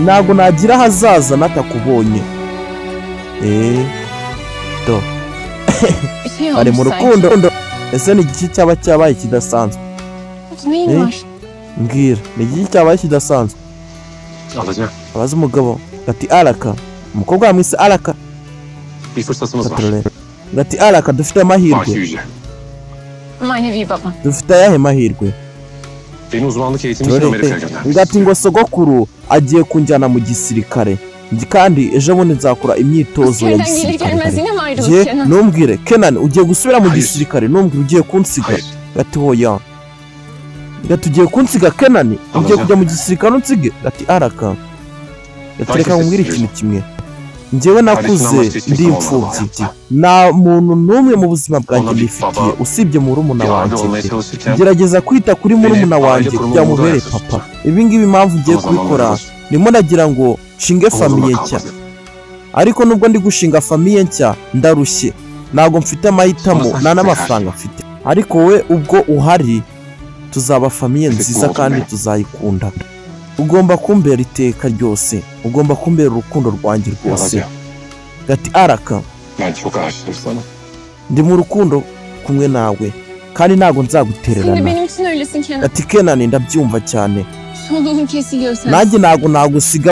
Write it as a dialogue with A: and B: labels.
A: ntago nagira hazaza natakubonye. Do ari mu rukundo. Ese ni iki cyaba cyabaye kidasanzwe? Mbwira, ni iki cyabaye kidasanzwe? Abaza umugabo ati Alaka, umukobwa wamwise Alaka. Ati Alaka, dufite amahirwe.
B: Manevi baba.
A: Dufite ayahe mahirwe?
C: Beni uzmanlık eğitimi için Amerika'ya gönderdi.
A: Ngati ngo sogokuru agiye kunjyana mu gisirikare. Kandi ejo bundi nzakora imyitozo ya gisirikare. Numbwire Kenan ugiye gusubira mu gisirikare, numbwire ugiye kunsiga. Gati hoya. Gati ugiye kunsiga Kenan, ugiye kujya mu gisirikare unsige. Gati Alaka. Yatereka ngumbwire ikintu kimwe. Njyewe nakuze ndi imfubyi. Na muntu numwe mu buzima bwanjye nifitiye usibye murumuna wanjye. Gerageza kwita kuri murumuna wanjye kujya mubere papa. Ibi ngibi impamvu ngiye kubikora nimo nagira ngo nshinge famiye nshya. Ariko nubwo ndi gushinga famiye nshya ndarushye. Nago mfite amahitamo nta n'amafaranga mfite. Ariko we ubwo uhari tuzaba famiye nziza kandi tuzayikunda. Ugomba kumbera iteka ryose. Ugomba kumbera urukundo rwanjye rwose. Gati Alaka, ndi mu rukundo kumwe nawe kandi ntago nzagutererana. Gati Kenan, ndabyumva cyane. Nanjye ntago nagusiga.